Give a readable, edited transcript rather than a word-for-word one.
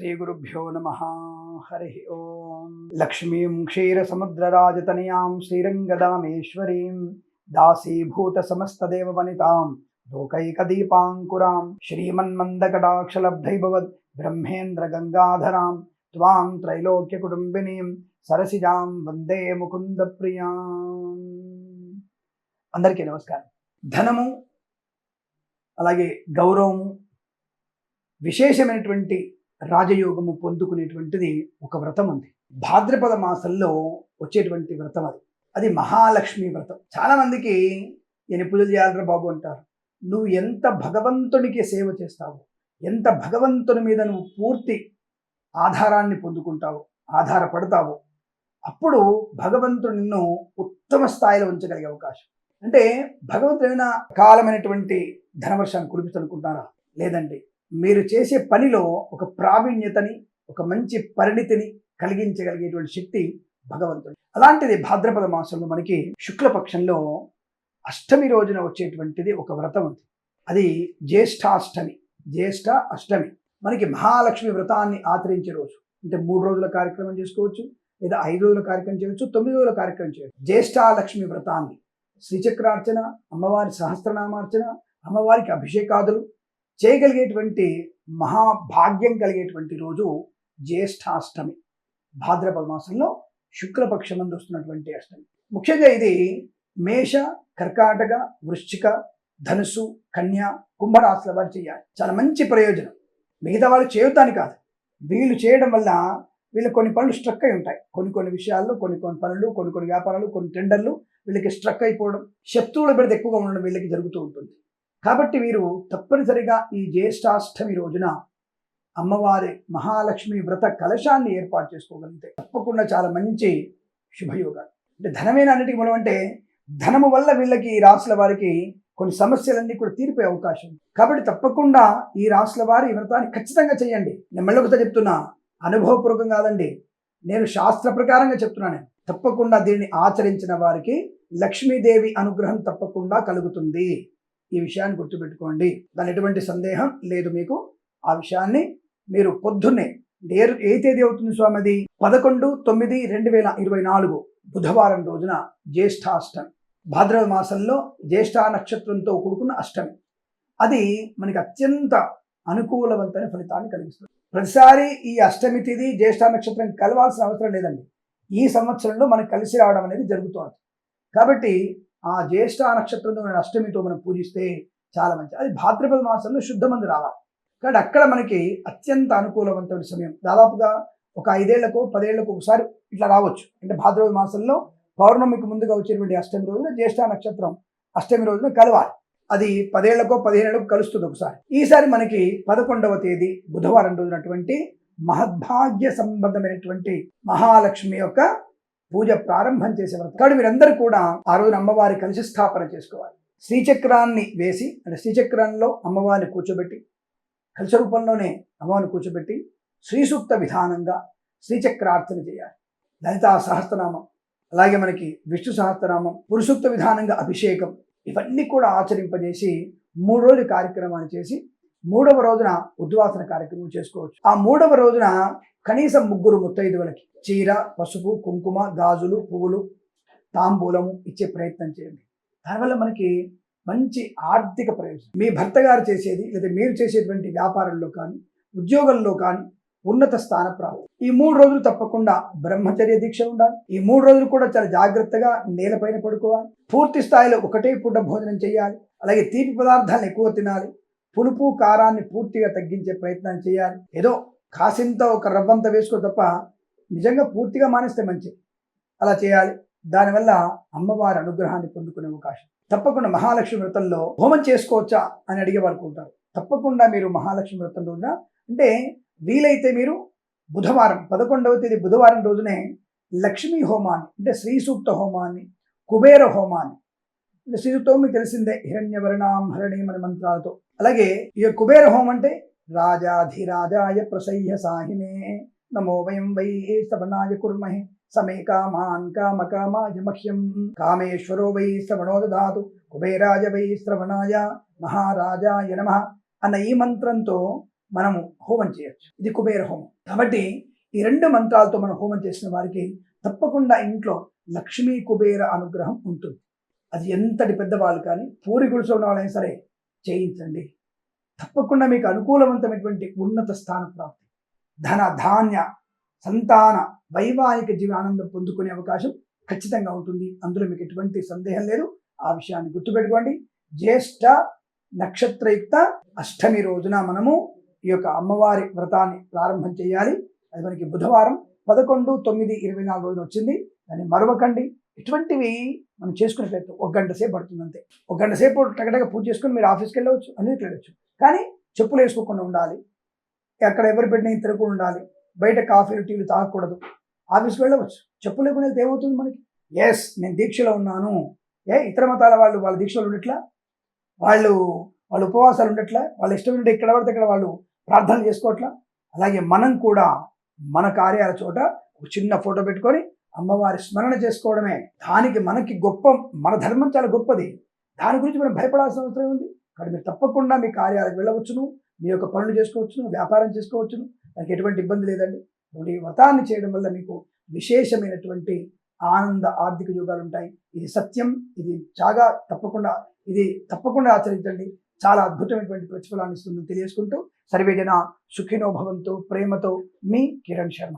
श्रीगुरुभ्यो नमः। हरि ओम। लक्ष्मीं क्षीरसमुद्रराजतनयां श्रीरङ्गदामेश्वरीं दासीभूतसमस्तदेववनितां लोकैकदीपाङ्कुरां श्रीमन्मन्दकटाक्षलब्धैभवद् ब्रह्मेन्द्रगङ्गाधरां त्वां त्रैलोक्यकुटुम्बिनीं सरसिजां वन्दे मुकुन्दप्रियां। అందరికీ నమస్కారం. ధనము అలాగే గౌరవము విశేషమైనటువంటి రాజయోగము పొందుకునేటువంటిది ఒక వ్రతం ఉంది. భాద్రపద మాసంలో వచ్చేటువంటి వ్రతం అది మహాలక్ష్మి వ్రతం. చాలా మందికి ఎన్ని పూజలు చేయాలరా బాబు అంటారు. నువ్వు ఎంత భగవంతునికి సేవ చేస్తావు, ఎంత భగవంతుని మీద నువ్వు పూర్తి ఆధారాన్ని పొందుకుంటావు, ఆధారపడతావు, అప్పుడు భగవంతుడు నిన్ను ఉత్తమ స్థాయిలో ఉంచగలిగే అవకాశం. అంటే భగవంతుడు ఏమైనా కాలమైనటువంటి ధనవర్షాన్ని కురిపిస్తనుకుంటారా? లేదండి. మీరు చేసే పనిలో ఒక ప్రావీణ్యతని, ఒక మంచి పరిణితిని కలిగించగలిగేటువంటి శక్తి భగవంతుడు. అలాంటిది భాద్రపద మాసంలో మనకి శుక్లపక్షంలో అష్టమి రోజున వచ్చేటువంటిది ఒక వ్రతం ఉంది. అది జ్యేష్ఠాష్టమి. జ్యేష్ఠ అష్టమి మనకి మహాలక్ష్మి వ్రతాన్ని ఆచరించే రోజు. అంటే 3 రోజుల కార్యక్రమం చేసుకోవచ్చు, లేదా 5 రోజుల కార్యక్రమం చేయవచ్చు, 9 రోజుల కార్యక్రమం చేయవచ్చు. జ్యేష్ఠాలక్ష్మి వ్రతాన్ని శ్రీచక్రార్చన, అమ్మవారి సహస్రనామార్చన, అమ్మవారికి అభిషేకాదులు చేయగలిగేటువంటి మహాభాగ్యం కలిగేటువంటి రోజు జ్యేష్ఠాష్టమి. భాద్రపద మాసంలో శుక్లపక్షమందు వస్తున్నటువంటి అష్టమి. ముఖ్యంగా ఇది మేష, కర్కాటక, వృశ్చిక, ధనుసు, కన్య, కుంభరాశుల వారు చేయాలి. చాలా మంచి ప్రయోజనం. మిగతా వాళ్ళు చేయొద్దని కాదు, వీళ్ళు చేయడం వల్ల వీళ్ళు కొన్ని పనులు స్ట్రక్ అయి ఉంటాయి. కొన్ని విషయాల్లో కొన్ని పనులు, కొన్ని వ్యాపారాలు, కొన్ని టెండర్లు వీళ్ళకి స్ట్రక్ అయిపోవడం, శత్రువుల బిడ్డ ఎక్కువగా ఉండడం వీళ్ళకి జరుగుతూ ఉంటుంది. కాబట్టి వీరు తప్పనిసరిగా ఈ జ్యేష్ఠాష్టమి రోజున అమ్మవారి మహాలక్ష్మి వ్రత కలశాన్ని ఏర్పాటు చేసుకోగలిగితే తప్పకుండా చాలా మంచి శుభయోగాలు. అంటే ధనమేనా అన్నిటికీ మూలం. అంటే ధనము వల్ల వీళ్ళకి ఈ రాశుల వారికి కొన్ని సమస్యలన్నీ కూడా తీరిపోయే అవకాశం. కాబట్టి తప్పకుండా ఈ రాశుల వారి ఈ వ్రతాన్ని ఖచ్చితంగా చేయండి. నేను మళ్ళీ ఒకసారి చెప్తున్నా, అనుభవపూర్వకం కాదండి, నేను శాస్త్ర ప్రకారంగా చెప్తున్నాను. తప్పకుండా దీన్ని ఆచరించిన వారికి లక్ష్మీదేవి అనుగ్రహం తప్పకుండా కలుగుతుంది. ఈ విషయాన్ని గుర్తుపెట్టుకోండి. దాని ఎటువంటి సందేహం లేదు మీకు. ఆ విషయాన్ని మీరు పొద్దున్నే ఏ తేదీ అవుతుంది స్వామి? అది 11/9/2024 బుధవారం రోజున జ్యేష్ఠాష్టమి. భాద్రపద మాసంలో జ్యేష్ఠ నక్షత్రంతో కూడుకున్న అష్టమి. అది మనకి అత్యంత అనుకూలవంతమైన ఫలితాన్ని కలిగిస్తుంది. ప్రతిసారి ఈ అష్టమి తిథి జ్యేష్ఠ నక్షత్రం కలవాల్సిన అవసరం లేదండి. ఈ సంవత్సరంలో మనకు కలిసి రావడం అనేది జరుగుతుంది. కాబట్టి ఆ జ్యేష్ఠ నక్షత్రంతో మన అష్టమితో మనం పూజిస్తే చాలా మంచి. అది భాద్రపద మాసంలో శుద్ధ మంది రావాలి. కాబట్టి అక్కడ మనకి అత్యంత అనుకూలవంతమైన సమయం. దాదాపుగా ఒక 5 ఏళ్లకు 10 ఏళ్లకు ఒకసారి ఇట్లా రావచ్చు. అంటే భాద్రపద మాసంలో పౌర్ణమికి ముందుగా వచ్చేటువంటి అష్టమి రోజున జ్యేష్ఠ నక్షత్రం అష్టమి రోజున కలవాలి. అది 10 ఏళ్లకో 15 ఏళ్లకు కలుస్తుంది ఒకసారి. ఈసారి మనకి 11వ తేదీ బుధవారం రోజునటువంటి మహద్భాగ్య సంబంధమైనటువంటి మహాలక్ష్మి యొక్క పూజ ప్రారంభం చేసే వ్రతం. కాబట్టి మీరందరూ కూడా ఆ రోజున అమ్మవారి కలశ స్థాపన చేసుకోవాలి. శ్రీచక్రాన్ని వేసి, అంటే శ్రీచక్రంలో అమ్మవారిని కూర్చోబెట్టి, కలశ రూపంలోనే అమ్మవారిని కూర్చోబెట్టి శ్రీ సూక్త విధానంగా శ్రీచక్రార్చన చేయాలి. లలితా సహస్రనామం, అలాగే మనకి విష్ణు సహస్రనామం, పురుషూక్త విధానంగా అభిషేకం, ఇవన్నీ కూడా ఆచరింపజేసి 3 రోజుల కార్యక్రమాన్ని చేసి 3వ రోజున ఉద్వాసన కార్యక్రమం చేసుకోవచ్చు. ఆ 3వ రోజున కనీసం 3 ముత్తైదువులకి చీర, పసుపు, కుంకుమ, గాజులు, పువ్వులు, తాంబూలము ఇచ్చే ప్రయత్నం చేయండి. దానివల్ల మనకి మంచి ఆర్థిక ప్రయోజనం. మీ భర్త గారు చేసేది లేదా మీరు చేసేటువంటి వ్యాపారంలో కానీ, ఉద్యోగంలో కానీ ఉన్నత స్థాన ప్రాప్తి. ఈ 3 రోజులు తప్పకుండా బ్రహ్మచర్య దీక్ష ఉండాలి. ఈ 3 రోజులు కూడా చాలా జాగ్రత్తగా నేలపైన పడుకోవాలి. పూర్తి స్థాయిలో ఒకటే పూట భోజనం చేయాలి. అలాగే తీపి పదార్థాలను ఎక్కువ తినాలి. పులుపు, కారాన్ని పూర్తిగా తగ్గించే ప్రయత్నం చేయాలి. ఏదో కాసింత ఒక రవ్వంత వేసుకో తప్ప నిజంగా పూర్తిగా మానేస్తే మంచిది. అలా చేయాలి. దానివల్ల అమ్మవారి అనుగ్రహాన్ని పొందుకునే అవకాశం. తప్పకుండా మహాలక్ష్మి వ్రతంలో హోమం చేసుకోవచ్చా అని అడిగే వాళ్ళు ఉంటారు. తప్పకుండా మీరు మహాలక్ష్మి వ్రతం రోజున, అంటే వీలైతే మీరు బుధవారం 11వ తేదీ బుధవారం రోజునే లక్ష్మీ హోమాన్ని, అంటే శ్రీ సూక్త హోమాన్ని, కుబేర హోమాన్ని, అంటే శ్రీ సూక్తం మీకు తెలిసిందే, హిరణ్యవర్ణాం హరణీం అనే మంత్రాలతో. అలాగే ఈ కుబేర హోమం అంటే రాజాధిరాజాయ ప్రసహ్య సాహినే నమో వయం వై శ్రవణాయ కుర్మహే సమే కామాన్ కామకామాయ మహ్యం కామేశ్వరో వై శ్రవణో దదాతు కుబేరాయ వై శ్రవణాయ మహారాజాయ నమః అన్న ఈ మంత్రంతో మనము హోమం చేయొచ్చు. ఇది కుబేర హోమం. కాబట్టి ఈ 2 మంత్రాలతో మనం హోమం చేసిన వారికి తప్పకుండా ఇంట్లో లక్ష్మీ కుబేర అనుగ్రహం ఉంటుంది. అది ఎంతటి పెద్దవాళ్ళు కానీ పూరి గుడిసె ఉన్న వాళ్ళైనా సరే చేయించండి. తప్పకుండా మీకు అనుకూలవంతమైనటువంటి ఉన్నత స్థాన ప్రాప్తి, ధన ధాన్య సంతాన వైవాహిక జీవన ఆనందం పొందుకునే అవకాశం ఖచ్చితంగా ఉంటుంది. అందులో మీకు ఎటువంటి సందేహం లేదు. ఆ విషయాన్ని గుర్తుపెట్టుకోండి. జ్యేష్ఠ నక్షత్రయుక్త అష్టమి రోజున మనము ఈ యొక్క అమ్మవారి వ్రతాన్ని ప్రారంభం చేయాలి. అది మనకి బుధవారం 11/9/24 రోజున వచ్చింది. దాన్ని మరవకండి. ఇటువంటివి మనం చేసుకునే ప్రయత్నం 1 గంట సేపు పడుతుంది అంతే. 1 గంట సేపు టగటగా పూజ చేసుకుని మీరు ఆఫీస్కి వెళ్ళవచ్చు, అన్నిటికి వెళ్ళవచ్చు. కానీ చెప్పులు వేసుకోకుండా ఉండాలి. అక్కడ ఎవరు పెట్టిన తిరగకుండా ఉండాలి. బయట కాఫీలు టీలు తాగకూడదు. ఆఫీస్కి వెళ్ళవచ్చు. చెప్పులు లేకుండా వెళ్తే ఏమవుతుంది మనకి? ఎస్, నేను దీక్షలో ఉన్నాను. ఇతర మతాల వాళ్ళు వాళ్ళ దీక్షలు ఉండట్లా, వాళ్ళు ఉపవాసాలు ఉండట్లా, వాళ్ళ ఇష్టం ఉంటే ఇక్కడ పడితే ఇక్కడ వాళ్ళు ప్రార్థనలు చేసుకోవట్లా. అలాగే మనం కూడా మన కార్యాల చోట ఒక చిన్న ఫోటో పెట్టుకొని అమ్మవారి స్మరణ చేసుకోవడమే. దానికి మనకి గొప్ప, మన ధర్మం చాలా గొప్పది. దాని గురించి మనం భయపడాల్సిన అవసరం ఉంది. కాబట్టి మీరు తప్పకుండా మీ కార్యాలకు వెళ్ళవచ్చును, మీ యొక్క పనులు చేసుకోవచ్చును, వ్యాపారం చేసుకోవచ్చును. దానికి ఎటువంటి ఇబ్బంది లేదండి. ఈ వ్రతాన్ని చేయడం వల్ల మీకు విశేషమైనటువంటి ఆనంద ఆర్థిక యోగాలు ఉంటాయి. ఇది సత్యం. ఇది తప్పకుండా ఆచరించండి. చాలా అద్భుతమైనటువంటి ప్రతిఫలాన్ని ఇస్తుందని తెలియజేసుకుంటూ సర్వేజన సుఖినో భవంతు. ప్రేమతో మీ కిరణ్ శర్మ.